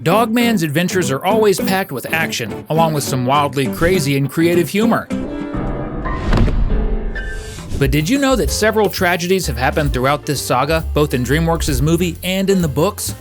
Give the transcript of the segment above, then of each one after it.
Dogman's adventures are always packed with action, along with some wildly crazy and creative humor. But did you know that several tragedies have happened throughout this saga, both in DreamWorks' movie and in the books?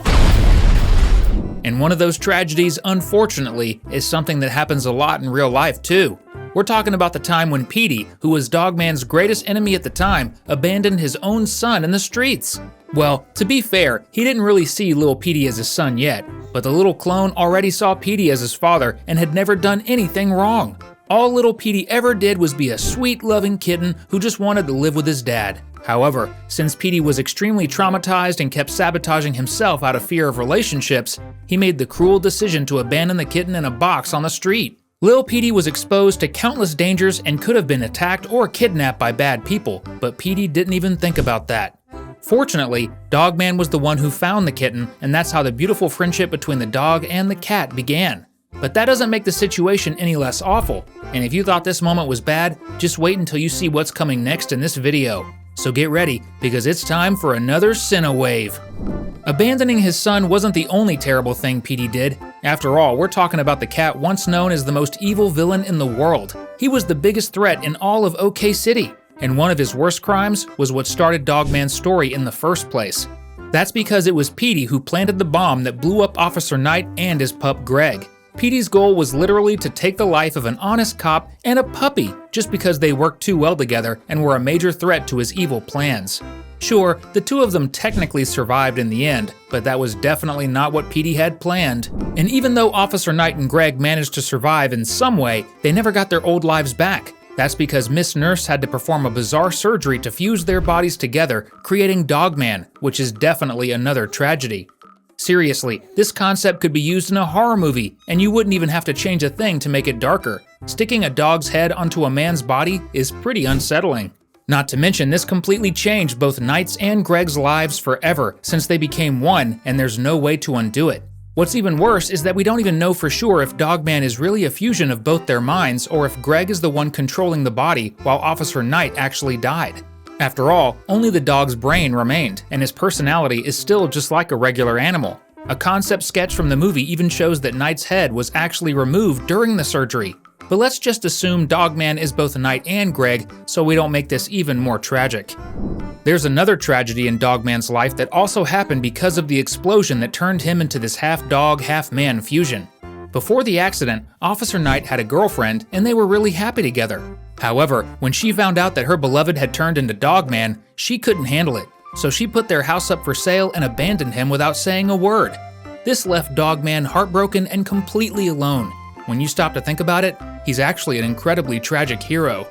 And one of those tragedies, unfortunately, is something that happens a lot in real life too. We're talking about the time when Petey, who was Dogman's greatest enemy at the time, abandoned his own son in the streets. Well, to be fair, he didn't really see Lil Petey as his son yet, but the little clone already saw Petey as his father and had never done anything wrong. All Lil Petey ever did was be a sweet, loving kitten who just wanted to live with his dad. However, since Petey was extremely traumatized and kept sabotaging himself out of fear of relationships, he made the cruel decision to abandon the kitten in a box on the street. Lil Petey was exposed to countless dangers and could have been attacked or kidnapped by bad people, but Petey didn't even think about that. Fortunately, Dogman was the one who found the kitten, and that's how the beautiful friendship between the dog and the cat began. But that doesn't make the situation any less awful, and if you thought this moment was bad, just wait until you see what's coming next in this video. So get ready, because it's time for another Cinewave. Abandoning his son wasn't the only terrible thing Petey did. After all, we're talking about the cat once known as the most evil villain in the world. He was the biggest threat in all of OK City, and one of his worst crimes was what started Dogman's story in the first place. That's because it was Petey who planted the bomb that blew up Officer Knight and his pup Greg. Petey's goal was literally to take the life of an honest cop and a puppy just because they worked too well together and were a major threat to his evil plans. Sure, the two of them technically survived in the end, but that was definitely not what Petey had planned. And even though Officer Knight and Greg managed to survive in some way, they never got their old lives back. That's because Miss Nurse had to perform a bizarre surgery to fuse their bodies together, creating Dogman, which is definitely another tragedy. Seriously, this concept could be used in a horror movie, and you wouldn't even have to change a thing to make it darker. Sticking a dog's head onto a man's body is pretty unsettling. Not to mention, this completely changed both Knight's and Greg's lives forever, since they became one, and there's no way to undo it. What's even worse is that we don't even know for sure if Dogman is really a fusion of both their minds, or if Greg is the one controlling the body, while Officer Knight actually died. After all, only the dog's brain remained, and his personality is still just like a regular animal. A concept sketch from the movie even shows that Knight's head was actually removed during the surgery. But let's just assume Dogman is both Knight and Greg, so we don't make this even more tragic. There's another tragedy in Dogman's life that also happened because of the explosion that turned him into this half-dog, half-man fusion. Before the accident, Officer Knight had a girlfriend, and they were really happy together. However, when she found out that her beloved had turned into Dogman, she couldn't handle it, so she put their house up for sale and abandoned him without saying a word. This left Dogman heartbroken and completely alone. When you stop to think about it, he's actually an incredibly tragic hero.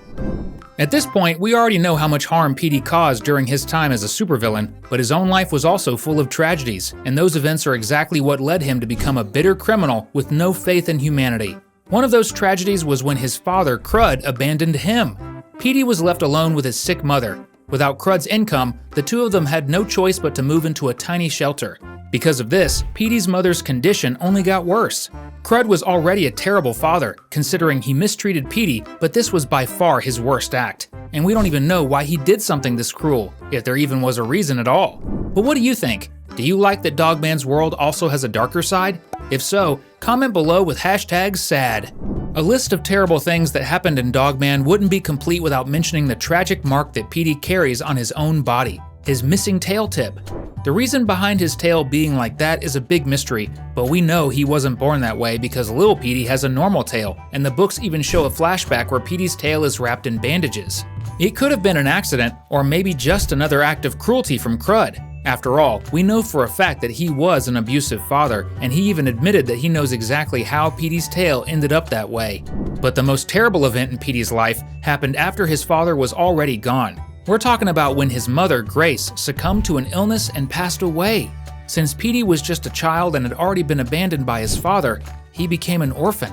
At this point, we already know how much harm Petey caused during his time as a supervillain, but his own life was also full of tragedies, and those events are exactly what led him to become a bitter criminal with no faith in humanity. One of those tragedies was when his father, Crud, abandoned him. Petey was left alone with his sick mother. Without Crud's income, the two of them had no choice but to move into a tiny shelter. Because of this, Petey's mother's condition only got worse. Crud was already a terrible father, considering he mistreated Petey, but this was by far his worst act. And we don't even know why he did something this cruel, if there even was a reason at all. But what do you think? Do you like that Dogman's world also has a darker side? If so, comment below with #sad. A list of terrible things that happened in Dogman wouldn't be complete without mentioning the tragic mark that Petey carries on his own body, his missing tail tip. The reason behind his tail being like that is a big mystery, but we know he wasn't born that way because Lil Petey has a normal tail, and the books even show a flashback where Petey's tail is wrapped in bandages. It could have been an accident, or maybe just another act of cruelty from Crud. After all, we know for a fact that he was an abusive father, and he even admitted that he knows exactly how Petey's tail ended up that way. But the most terrible event in Petey's life happened after his father was already gone. We're talking about when his mother, Grace, succumbed to an illness and passed away. Since Petey was just a child and had already been abandoned by his father, he became an orphan.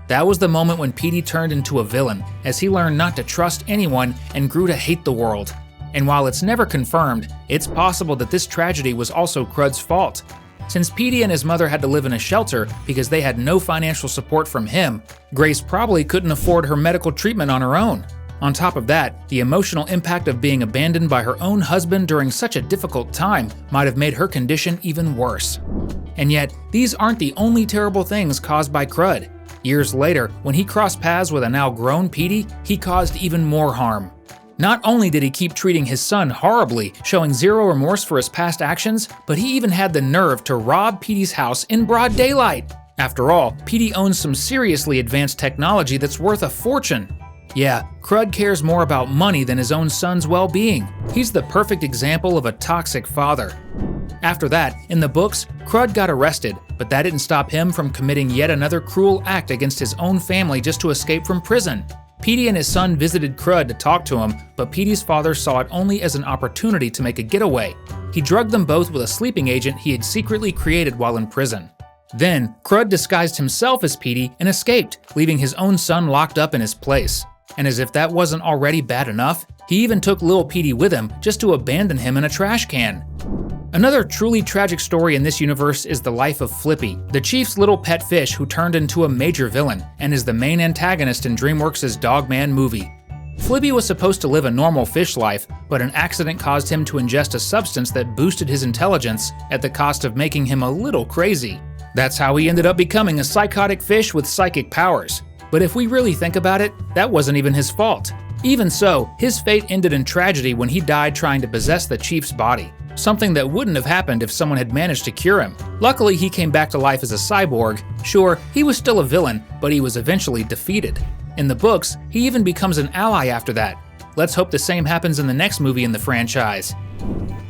That was the moment when Petey turned into a villain, as he learned not to trust anyone and grew to hate the world. And while it's never confirmed, it's possible that this tragedy was also Crud's fault. Since Petey and his mother had to live in a shelter because they had no financial support from him, Grace probably couldn't afford her medical treatment on her own. On top of that, the emotional impact of being abandoned by her own husband during such a difficult time might have made her condition even worse. And yet, these aren't the only terrible things caused by Crud. Years later, when he crossed paths with a now grown Petey, he caused even more harm. Not only did he keep treating his son horribly, showing zero remorse for his past actions, but he even had the nerve to rob Petey's house in broad daylight. After all, Petey owns some seriously advanced technology that's worth a fortune. Yeah, Crud cares more about money than his own son's well-being. He's the perfect example of a toxic father. After that, in the books, Crud got arrested, but that didn't stop him from committing yet another cruel act against his own family just to escape from prison. Petey and his son visited Crud to talk to him, but Petey's father saw it only as an opportunity to make a getaway. He drugged them both with a sleeping agent he had secretly created while in prison. Then, Crud disguised himself as Petey and escaped, leaving his own son locked up in his place. And as if that wasn't already bad enough, he even took Lil Petey with him just to abandon him in a trash can. Another truly tragic story in this universe is the life of Flippy, the Chief's little pet fish who turned into a major villain and is the main antagonist in DreamWorks' Dogman movie. Flippy was supposed to live a normal fish life, but an accident caused him to ingest a substance that boosted his intelligence at the cost of making him a little crazy. That's how he ended up becoming a psychotic fish with psychic powers. But if we really think about it, that wasn't even his fault. Even so, his fate ended in tragedy when he died trying to possess the Chief's body, something that wouldn't have happened if someone had managed to cure him. Luckily, he came back to life as a cyborg. Sure, he was still a villain, but he was eventually defeated. In the books, he even becomes an ally after that. Let's hope the same happens in the next movie in the franchise.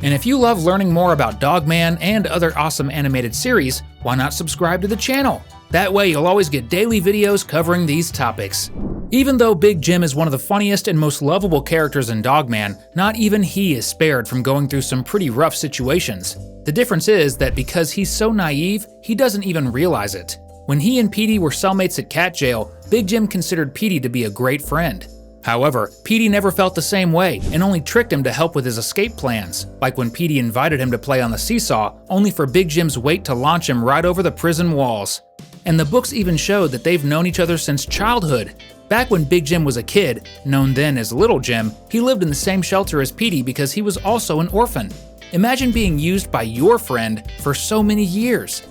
And if you love learning more about Dogman and other awesome animated series, why not subscribe to the channel? That way you'll always get daily videos covering these topics. Even though Big Jim is one of the funniest and most lovable characters in Dogman, not even he is spared from going through some pretty rough situations. The difference is that because he's so naive, he doesn't even realize it. When he and Petey were cellmates at cat jail, Big Jim considered Petey to be a great friend. However, Petey never felt the same way and only tricked him to help with his escape plans, like when Petey invited him to play on the seesaw, only for Big Jim's weight to launch him right over the prison walls. And the books even showed that they've known each other since childhood. Back when Big Jim was a kid, known then as Little Jim, he lived in the same shelter as Petey because he was also an orphan. Imagine being used by your friend for so many years.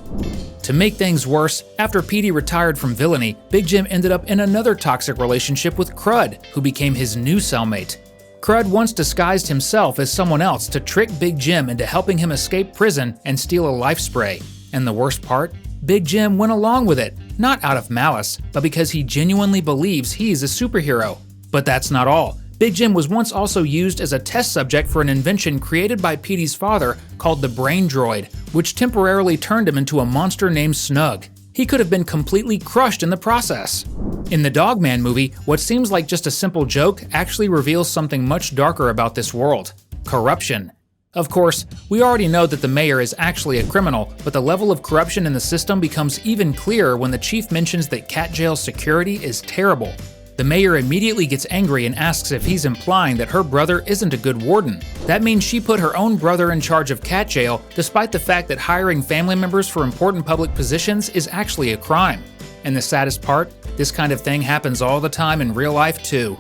To make things worse, after Petey retired from villainy, Big Jim ended up in another toxic relationship with Crud, who became his new cellmate. Crud once disguised himself as someone else to trick Big Jim into helping him escape prison and steal a life spray. And the worst part? Big Jim went along with it, not out of malice, but because he genuinely believes he's a superhero. But that's not all. Big Jim was once also used as a test subject for an invention created by Petey's father called the Brain Droid, which temporarily turned him into a monster named Snug. He could have been completely crushed in the process. In the Dogman movie, what seems like just a simple joke actually reveals something much darker about this world: corruption. Of course, we already know that the mayor is actually a criminal, but the level of corruption in the system becomes even clearer when the chief mentions that cat jail's security is terrible. The mayor immediately gets angry and asks if he's implying that her brother isn't a good warden. That means she put her own brother in charge of cat jail, despite the fact that hiring family members for important public positions is actually a crime. And the saddest part? This kind of thing happens all the time in real life too.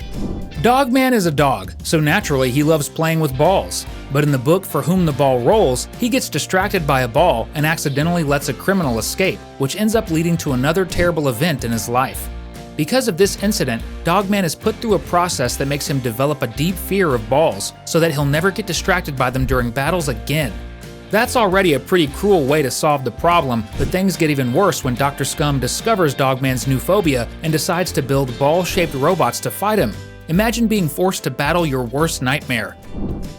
Dogman is a dog, so naturally he loves playing with balls. But in the book For Whom the Ball Rolls, he gets distracted by a ball and accidentally lets a criminal escape, which ends up leading to another terrible event in his life. Because of this incident, Dogman is put through a process that makes him develop a deep fear of balls, so that he'll never get distracted by them during battles again. That's already a pretty cruel way to solve the problem, but things get even worse when Dr. Scum discovers Dogman's new phobia and decides to build ball-shaped robots to fight him. Imagine being forced to battle your worst nightmare.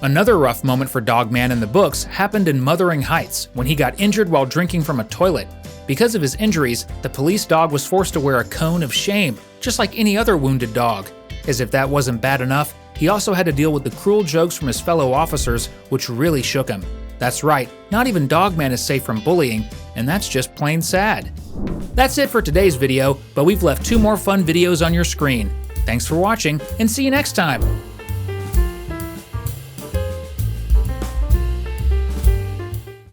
Another rough moment for Dogman in the books happened in Wuthering Heights, when he got injured while drinking from a toilet. Because of his injuries, the police dog was forced to wear a cone of shame, just like any other wounded dog. As if that wasn't bad enough, he also had to deal with the cruel jokes from his fellow officers, which really shook him. That's right, not even Dogman is safe from bullying, and that's just plain sad. That's it for today's video, but we've left 2 more fun videos on your screen. Thanks for watching, and see you next time!